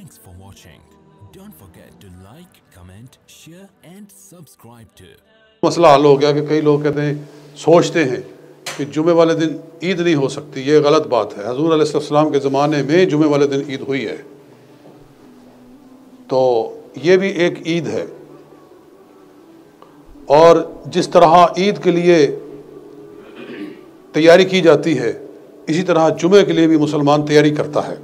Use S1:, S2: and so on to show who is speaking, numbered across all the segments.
S1: Thanks for watching. Don't forget to like, comment, share and subscribe to.
S2: मसला हल हो गया कि कई लोग कहते हैं, सोचते हैं कि जुमे वाले दिन ईद नहीं हो सकती। ये गलत बात है। हजूर अलैहिस्सलाम के ज़माने में जुमे वाले दिन ईद हुई है, तो ये भी एक ईद है। और जिस तरह ईद के लिए तैयारी की जाती है, इसी तरह जुमे के लिए भी मुसलमान तैयारी करता है।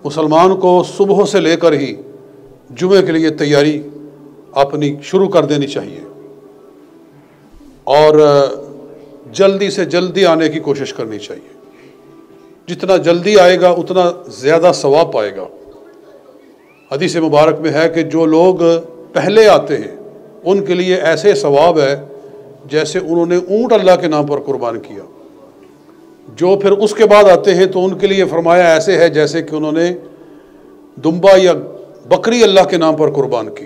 S2: मुसलमान को सुबह से लेकर ही जुमे के लिए तैयारी अपनी शुरू कर देनी चाहिए और जल्दी से जल्दी आने की कोशिश करनी चाहिए। जितना जल्दी आएगा उतना ज़्यादा सवाब पाएगा। हदीस मुबारक में है कि जो लोग पहले आते हैं उनके लिए ऐसे सवाब है जैसे उन्होंने ऊँट अल्लाह के नाम पर कुर्बान किया। जो फिर उसके बाद आते हैं तो उनके लिए फरमाया ऐसे है जैसे कि उन्होंने दुम्बा या बकरी अल्लाह के नाम पर कुर्बान की।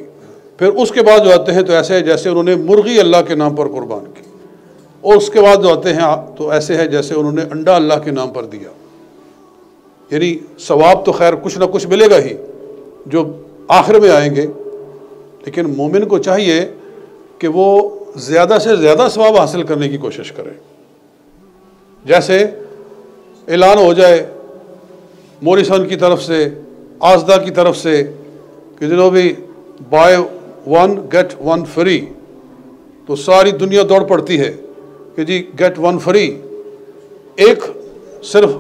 S2: फिर उसके बाद जो आते हैं तो ऐसे है जैसे उन्होंने मुर्गी अल्लाह के नाम पर कुर्बान की। और उसके बाद जो आते हैं तो ऐसे है जैसे उन्होंने अंडा अल्लाह के नाम पर दिया। यानी सवाब तो खैर कुछ ना कुछ मिलेगा ही जो आखिर में आएंगे, लेकिन मोमिन को चाहिए कि वो ज़्यादा से ज़्यादा सवाब हासिल करने की कोशिश करे। जैसे ऐलान हो जाए मॉरिसन की तरफ से, आज़दा की तरफ से कि जो भी by one get one free, तो सारी दुनिया दौड़ पड़ती है कि जी गेट वन फ्री। एक सिर्फ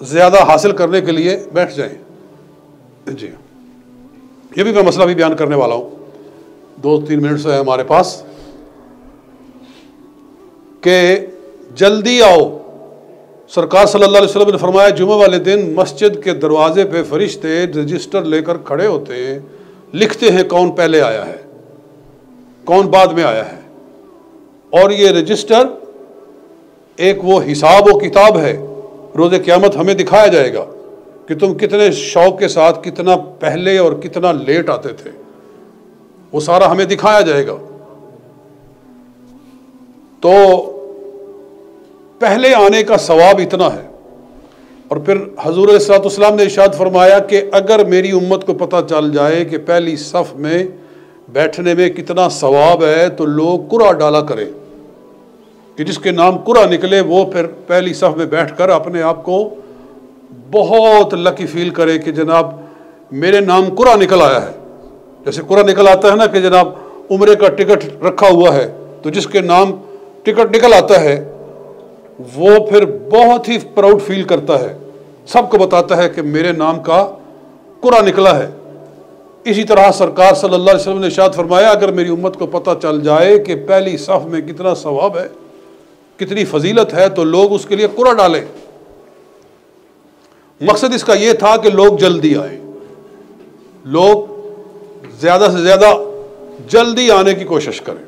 S2: ज़्यादा हासिल करने के लिए बैठ जाएं। जी ये भी मैं मसला भी बयान करने वाला हूँ। 2-3 मिनट से है हमारे पास कि जल्दी आओ। सरकार सल्लल्लाहु अलैहि वसल्लम ने फरमाया जुमे वाले दिन मस्जिद के दरवाजे पे फरिश्ते रजिस्टर लेकर खड़े होते हैं, लिखते हैं कौन पहले आया है कौन बाद में आया है। और ये रजिस्टर एक वो हिसाब व किताब है, रोज़े क़यामत हमें दिखाया जाएगा कि तुम कितने शौक के साथ कितना पहले और कितना लेट आते थे। वो सारा हमें दिखाया जाएगा। तो पहले आने का सवाब इतना है। और फिर हजूर अलैहिस्सलाम ने इरशाद फरमाया कि अगर मेरी उम्मत को पता चल जाए कि पहली सफ़ में बैठने में कितना सवाब है तो लोग कुरा डाला करें कि जिसके नाम कुरा निकले वो फिर पहली सफ़ में बैठकर अपने आप को बहुत लकी फील करे कि जनाब मेरे नाम कुरा निकल आया है। जैसे कुरा निकल आता है ना कि जनाब उम्रे का टिकट रखा हुआ है, तो जिसके नाम टिकट निकल आता है वो फिर बहुत ही प्राउड फील करता है, सबको बताता है कि मेरे नाम का कुरा निकला है। इसी तरह सरकार सल्लल्लाहु अलैहि वसल्लम ने इरशाद फरमाया अगर मेरी उम्मत को पता चल जाए कि पहली सफ़ में कितना सवाब है कितनी फजीलत है तो लोग उसके लिए कुरा डालें। मकसद इसका यह था कि लोग जल्दी आए, लोग ज़्यादा से ज़्यादा जल्दी आने की कोशिश करें।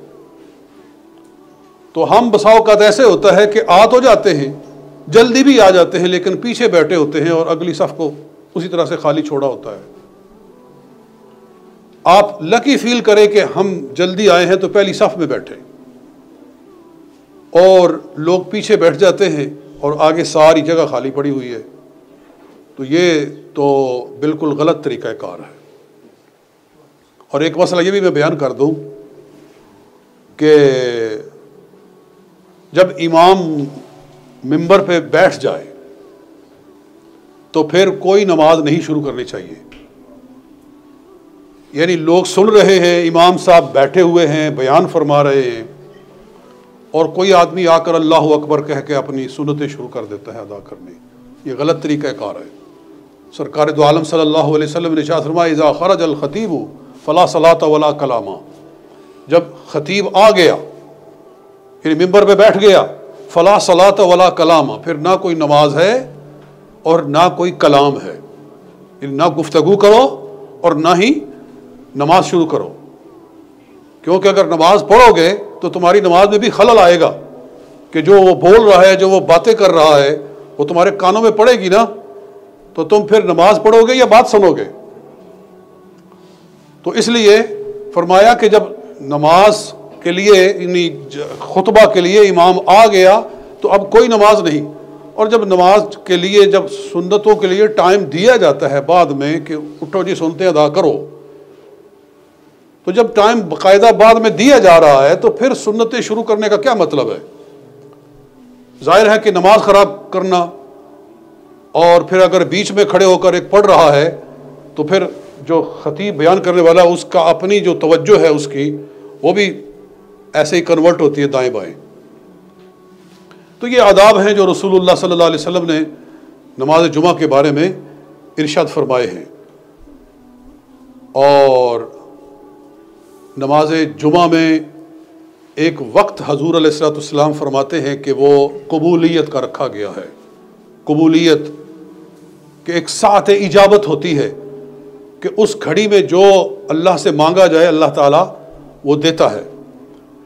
S2: तो हम बसा औक़ात ऐसे होता है कि आ तो जाते हैं, जल्दी भी आ जाते हैं, लेकिन पीछे बैठे होते हैं और अगली सफ़ को उसी तरह से खाली छोड़ा होता है। आप लकी फील करें कि हम जल्दी आए हैं तो पहली सफ़ में बैठे, और लोग पीछे बैठ जाते हैं और आगे सारी जगह खाली पड़ी हुई है। तो ये तो बिल्कुल गलत तरीक़ाकार है। और एक मसला ये भी मैं बयान कर दूं कि जब इमाम मिंबर पे बैठ जाए तो फिर कोई नमाज नहीं शुरू करनी चाहिए। यानी लोग सुन रहे हैं, इमाम साहब बैठे हुए हैं, बयान फरमा रहे हैं, और कोई आदमी आकर अल्लाहु अकबर कह के अपनी सुन्नतें शुरू कर देता है अदा करने। ये गलत तरीक़ाकार है। सरकार दो आलम सल्लल्लाहु अलैहि वसल्लम ने इरशाद फरमाया इज़ा खरज अल खतीबु फला सलात वला कलामा। जब खतीब आ गया यानी मिंबर पे बैठ गया, फला सलात वला कलामा, फिर ना कोई नमाज है और ना कोई कलाम है, यानी ना गुफ्तगू करो और ना ही नमाज शुरू करो। क्योंकि अगर नमाज पढ़ोगे तो तुम्हारी नमाज में भी खलल आएगा कि जो वो बोल रहा है, जो वो बातें कर रहा है, वो तुम्हारे कानों में पड़ेगी ना, तो तुम फिर नमाज पढ़ोगे या बात सुनोगे। तो इसलिए फरमाया कि जब नमाज के लिए खुतबा के लिए इमाम आ गया तो अब कोई नमाज नहीं, और जब नमाज के लिए, जब सुन्नतों के लिए टाइम दिया जाता है बाद में कि उठो जी सुन्नतें अदा करो, तो जब टाइम बाकायदा बाद में दिया जा रहा है तो फिर सुन्नतें शुरू करने का क्या मतलब है? जाहिर है कि नमाज ख़राब करना, और फिर अगर बीच में खड़े होकर एक पढ़ रहा है तो फिर जो खतीब बयान करने वाला उसका अपनी जो तवज्जो है उसकी वो भी ऐसे ही कन्वर्ट होती है दाएं बाएं। तो ये आदाब हैं जो रसूलुल्लाह सल्लल्लाहु अलैहि वसल्लम ने नमाज जुमा के बारे में इरशाद फरमाए हैं। और नमाज जुमा में एक वक्त हजूर अलैहिस्सलाम फरमाते हैं कि वो कबूलियत का रखा गया है। कबूलियत कि एक साथ इजाबत होती है कि उस घड़ी में जो अल्लाह से मांगा जाए अल्लाह ताला वो देता है।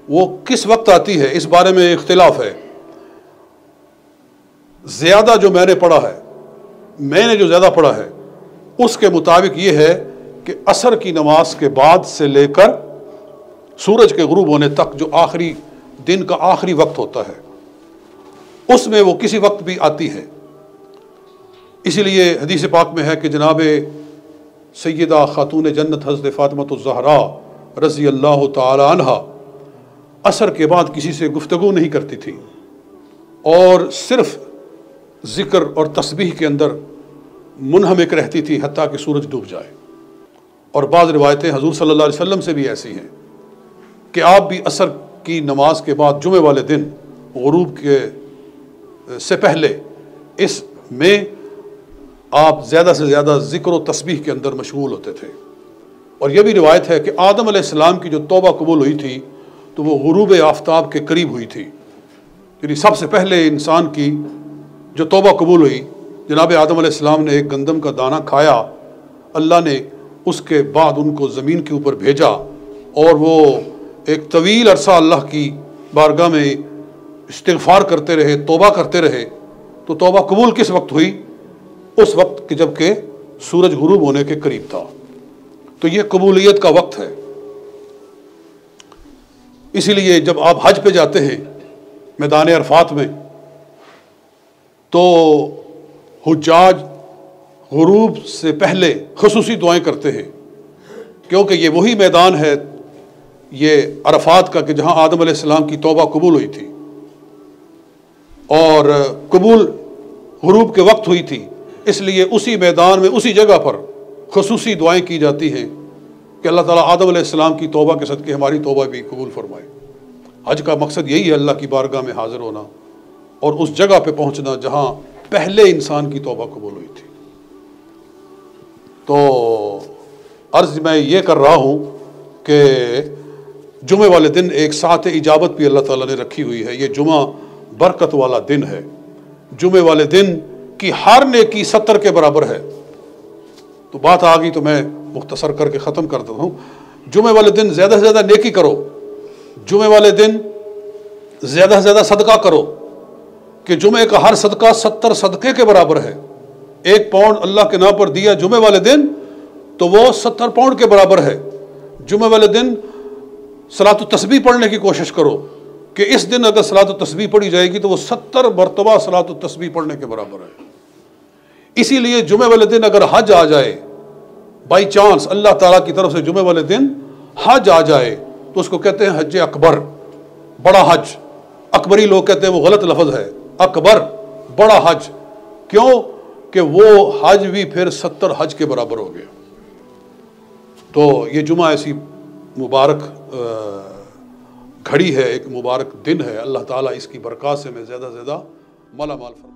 S2: वो किस वक्त आती है इस बारे में इख्तिलाफ है। ज़्यादा जो मैंने जो ज़्यादा पढ़ा है उसके मुताबिक ये है कि असर की नमाज के बाद से लेकर सूरज के गुरूब होने तक जो आखिरी दिन का आखिरी वक्त होता है उसमें वो किसी वक्त भी आती है। इसीलिए हदीस पाक में है कि जनाब सैयदा खातून जन्नत हज़रत फ़ातिमा ज़हरा रज़ी अल्लाह ताला अन्हा असर के बाद किसी से गुफ्तगू नहीं करती थी और सिर्फ ज़िक्र और तस्बीह के अंदर मुनहमिक रहती थी हत्ता कि सूरज डूब जाए। और बाज़ रिवायतें हजूर सल्लल्लाहु अलैहि वसल्लम से भी ऐसी हैं कि आप भी असर की नमाज के बाद जुमे वाले दिन गुरूब के से पहले इसमें आप ज़्यादा से ज़्यादा ज़िक्र और तस्बीह के अंदर मशगूल होते थे। और यह भी रिवायत है कि आदम अलैहिस्सलाम की जो तौबा कबूल हुई थी तो वो गुरूब आफ्ताब के करीब हुई थी। यानी सबसे पहले इंसान की जो तौबा कबूल हुई, जनाब आदम अलैहिस्सलाम ने एक गंदम का दाना खाया, अल्लाह ने उसके बाद उनको ज़मीन के ऊपर भेजा और वो एक तवील अरसा अल्लाह की बारगाह में इस्तिग़फ़ार करते रहे, तौबा करते रहे। तो तौबा कबूल किस वक्त हुई? उस वक्त कि जबकि सूरज गुरूब होने के करीब था। तो ये कबूलियत का वक्त है। इसीलिए जब आप हज पे जाते हैं मैदान अरफात में तो हुज्जाज गुरूब से पहले खुसूसी दुआएं करते हैं, क्योंकि ये वही मैदान है ये अरफात का कि जहाँ आदम अलैहिस्सलाम की तौबा कबूल हुई थी और कबूल गुरूब के वक्त हुई थी। इसलिए उसी मैदान में उसी जगह पर खुसूसी दुआएं की जाती हैं कि अल्लाह ताला आदम अलैहिस्सलाम की तौबा के सदक़े हमारी तौबा भी कबूल फरमाए। हज का मकसद यही है अल्लाह की बारगाह में हाजिर होना और उस जगह पे पहुंचना जहां पहले इंसान की तौबा कबूल हुई थी। तो अर्ज़ मैं ये कर रहा हूँ कि जुमे वाले दिन एक साथ इजाबत भी अल्लाह ताला ने रखी हुई है। ये जुमा बरकत वाला दिन है। जुमे वाले दिन की हर नेकी 70 के बराबर है। तो बात आ गई तो मैं मुख्तसर करके ख़त्म कर देता हूँ। जुमे वाले दिन ज़्यादा से ज़्यादा नेकी करो। जुमे वाले दिन ज़्यादा से ज़्यादा सदका करो कि जुमे का हर सदका 70 सदक़े के बराबर है। 1 पाउंड अल्लाह के नाम पर दिया जुमे वाले दिन तो वो 70 पाउंड के बराबर है। जुमे वाले दिन सलात तस्बीह पढ़ने की कोशिश करो कि इस दिन अगर सलात तस्बीह पढ़ी जाएगी तो वो 70 मरतबा सलात तस्बीह पढ़ने के बराबर है। इसीलिए जुमे वाले दिन अगर हज आ जाए, बाई चांस अल्लाह ताला की तरफ से जुमे वाले दिन हज आ जाए तो उसको कहते हैं हज अकबर, बड़ा हज। अकबरी लोग कहते हैं वो गलत लफ्ज़ है, अकबर बड़ा हज। क्यों कि वो हज भी फिर 70 हज के बराबर हो गया। तो ये जुमा ऐसी मुबारक घड़ी है, एक मुबारक दिन है। अल्लाह ताला इसकी बरकत से मैं ज़्यादा से ज़्यादा माला माल फरमाए।